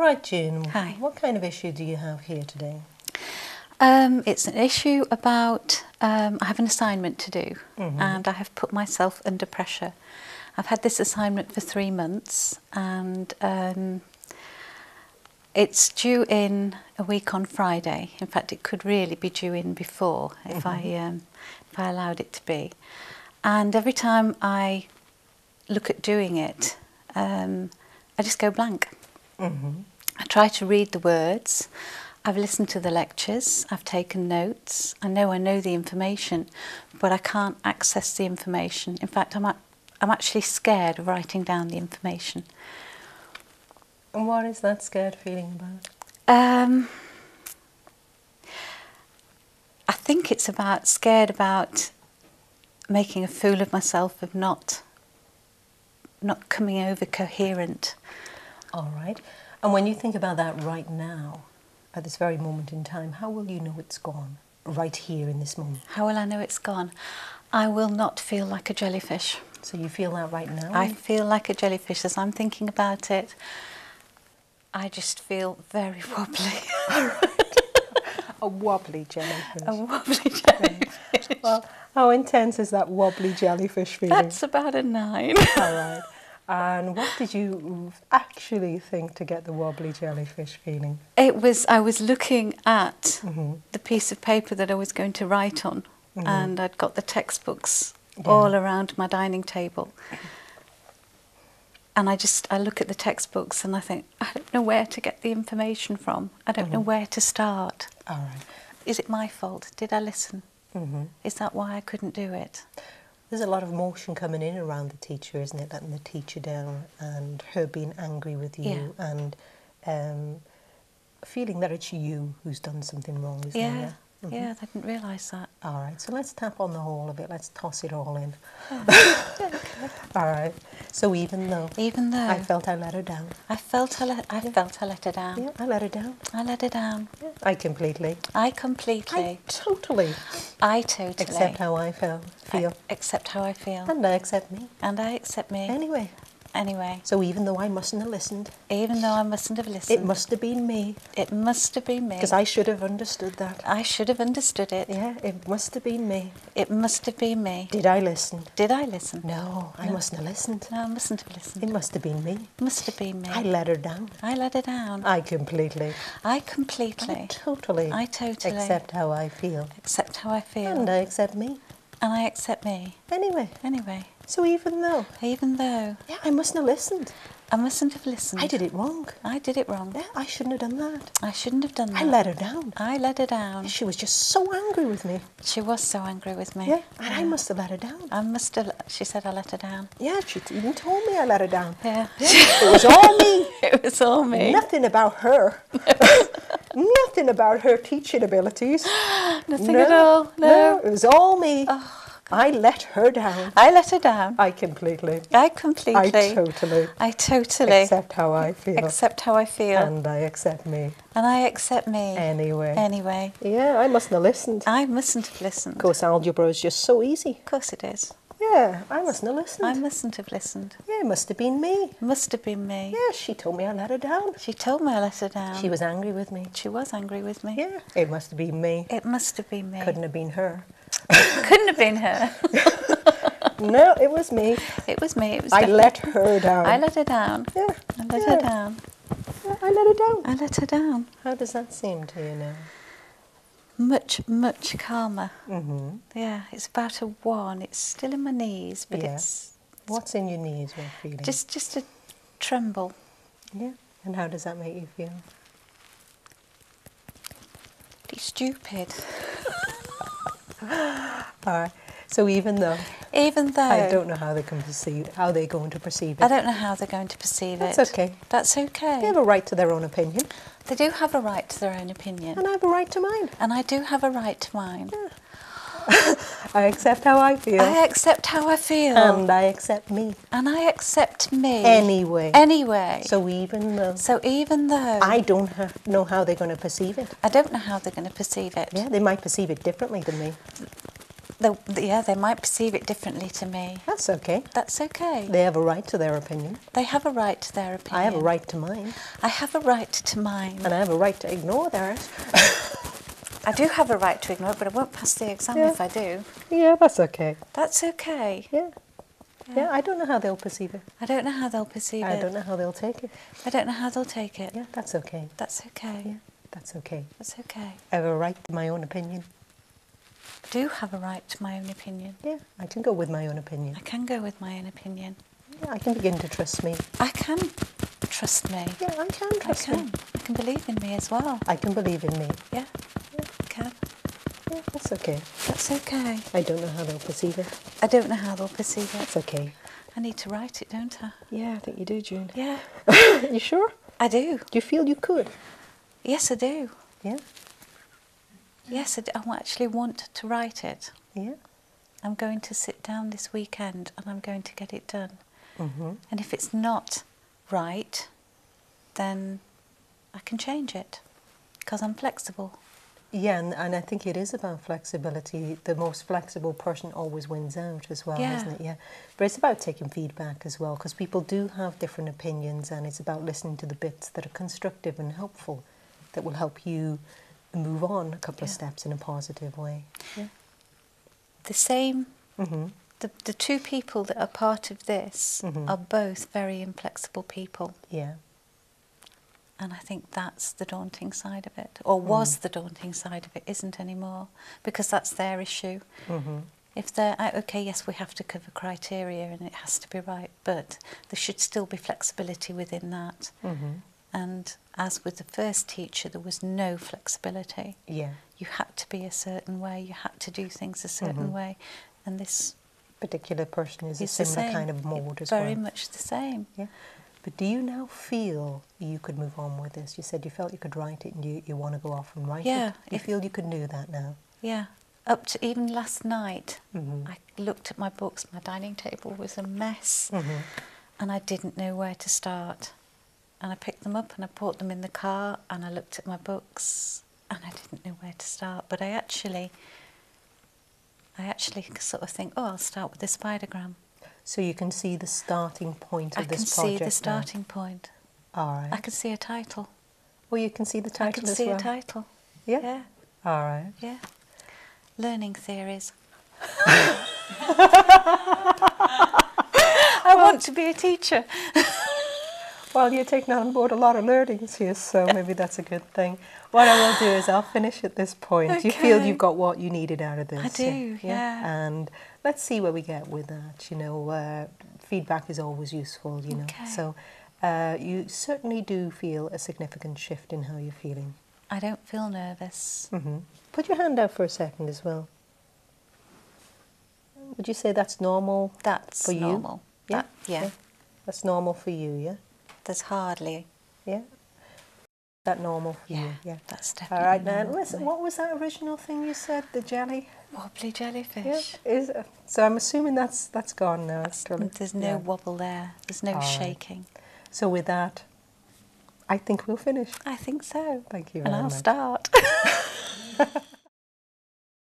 Right, June. Hi. What kind of issue do you have here today? It's an issue about, I have an assignment to do and I have put myself under pressure. I've had this assignment for 3 months and it's due in a week on Friday. In fact, it could really be due in before if I allowed it to be. And every time I look at doing it, I just go blank. I try to read the words. I've listened to the lectures, I've taken notes, I know the information, but I can't access the information. In fact, I'm actually scared of writing down the information. And what is that scared feeling about? I think it's scared about making a fool of myself, of not coming over coherent. All right. And when you think about that right now, at this very moment in time, how will you know it's gone? Right here in this moment. How will I know it's gone? I will not feel like a jellyfish. So you feel that right now? I feel like a jellyfish as I'm thinking about it. I just feel very wobbly. A wobbly jellyfish. A wobbly jellyfish. Well, how intense is that wobbly jellyfish feeling? That's about a 9. All right. And what did you actually think to get the wobbly jellyfish feeling? I was looking at the piece of paper that I was going to write on, and I'd got the textbooks all around my dining table. And I look at the textbooks and I think, I don't know where to get the information from. I don't know where to start. All right. Is it my fault? Did I listen? Is that why I couldn't do it? There's a lot of emotion coming in around the teacher, isn't it? Letting the teacher down and her being angry with you and feeling that it's you who's done something wrong, isn't it? Yeah, I didn't realise that. All right, so let's tap on the whole of it. Let's toss it all in. All right. So even though I felt I let her down. I felt I let her down. Yeah, I let her down. I let her down. Yeah, I completely. I totally accept how I feel. Accept how I feel. And I accept me. And I accept me. Anyway. So even though I mustn't have listened. Even though I mustn't have listened. It must have been me. It must have been me. Because I should have understood that. I should have understood it. Yeah, it must have been me. It must have been me. Did I listen? Did I listen? No, I mustn't have listened. No, I mustn't have listened. It must have been me. Must have been me. I let her down. I let her down. I completely. I totally. Accept how I feel. Accept how I feel. And I accept me. And I accept me. Anyway. So even though. Yeah, I mustn't have listened. I mustn't have listened. I did it wrong. Yeah, I shouldn't have done that. I shouldn't have done that. I let her down. I let her down. She was just so angry with me. She was so angry with me. Yeah, and I must have let her down. She said I let her down. Yeah, she even told me I let her down. Yeah. It was all me. It was all me. Nothing about her. Nothing about her teaching abilities. Nothing at all. No, it was all me. Oh, I let her down. I let her down. I completely. I totally. Accept how I feel. Accept how I feel. And I accept me. And I accept me. Anyway. Yeah, I mustn't have listened. I mustn't have listened. Of course, algebra is just so easy. Of course it is. Yeah, I mustn't have listened. I mustn't have listened. Yeah, it must have been me. Must have been me. Yeah, she told me I let her down. She told me I let her down. She was angry with me. She was angry with me. Yeah, it must have been me. It must have been me. Couldn't have been her. Couldn't have been her. No, it was me. It was me. It was. I let her down. I let her down. Yeah. I let her down. Yeah, I let her down. I let her down. How does that seem to you now? Much calmer. Yeah, it's about a 1. It's still in my knees, but it's. What's in your knees? What feeling? Just a tremble. Yeah. And how does that make you feel? It's stupid. All right. So even though I don't know how they're going to perceive it. I don't know how they're going to perceive it. That's okay. That's okay. They have a right to their own opinion. They do have a right to their own opinion. And I have a right to mine. And I do have a right to mine. Yeah. I accept how I feel. I accept how I feel. And I accept me. And I accept me. Anyway. So even though I don't know how they're going to perceive it. I don't know how they're going to perceive it. Yeah, they might perceive it differently than me. They might perceive it differently to me. That's okay. That's okay. They have a right to their opinion. They have a right to their opinion. I have a right to mine. I have a right to mine. And I have a right to ignore theirs. I do have a right to ignore it, but I won't pass the exam if I do. Yeah, that's okay. That's okay. Yeah. Yeah, I don't know how they'll perceive it. I don't know how they'll perceive it. I don't know how they'll take it. I don't know how they'll take it. Yeah, that's okay. That's okay. Yeah, that's okay. That's okay. I have a right to my own opinion. I do have a right to my own opinion. Yeah, I can go with my own opinion. I can go with my own opinion. Yeah, I can begin to trust me. I can trust me. Yeah, I can trust me. I can believe in me as well. I can believe in me. Yeah, I can. Yeah, that's okay. That's okay. I don't know how they'll perceive it. I don't know how they'll perceive it. That's okay. I need to write it, don't I? Yeah, I think you do, June. Yeah. You sure? I do. Do you feel you could? Yes, I do. Yeah? Yes, I actually want to write it. Yeah? I'm going to sit down this weekend and I'm going to get it done. Mm-hmm. And if it's not right, then I can change it because I'm flexible. Yeah, and I think it is about flexibility. The most flexible person always wins out as well, Yeah. isn't it? Yeah. But it's about taking feedback as well, because people do have different opinions, and it's about listening to the bits that are constructive and helpful, that will help you move on a couple of steps in a positive way. Yeah. The same, Mm-hmm. the two people that are part of this are both very inflexible people. Yeah. And I think that's the daunting side of it, or was the daunting side of it, isn't anymore, because that's their issue. Mm-hmm. If they're, okay, yes, we have to cover criteria and it has to be right, but there should still be flexibility within that. Mm-hmm. And as with the first teacher, there was no flexibility. Yeah. You had to be a certain way, you had to do things a certain way, and this Particular person is a is the similar same. kind of mould as well. Very much the same. Yeah. But do you now feel you could move on with this? You said you felt you could write it and you want to go off and write Yeah, it. You feel you can do that now? Yeah. Up to even last night, Mm-hmm. I looked at my books. My dining table was a mess, Mm-hmm. and I didn't know where to start. And I picked them up and I put them in the car, and I looked at my books, and I didn't know where to start. But I actually sort of think, oh, I'll start with the spidergram. So you can see the starting point of this project. I can see the starting point. All right. I can see a title. Well, you can see the title I can as see well. a title. Yeah? Yeah. All right. Yeah. Learning theories. I want to be a teacher. Well, you're taking on board a lot of learnings here, so maybe that's a good thing. What I will do is I'll finish at this point. You feel Okay. you've got what you needed out of this? I do, yeah. And let's see where we get with that. You know, feedback is always useful, you know. Okay. So you certainly do feel a significant shift in how you're feeling. I don't feel nervous. Mm-hmm. Put your hand out for a second as well. Would you say that's normal? That's for you? normal. Yeah? Yeah. That's normal for you, yeah? There's hardly. Yeah? That normal for Yeah, you? Yeah. that's All definitely right, now, normal for listen, me. what was that original thing you said? The jelly? Wobbly jellyfish. Yeah. So I'm assuming that's gone now. Actually. There's no wobble there. There's no All right. shaking. So with that, I think we'll finish. I think so. Thank you And very I'll much. start.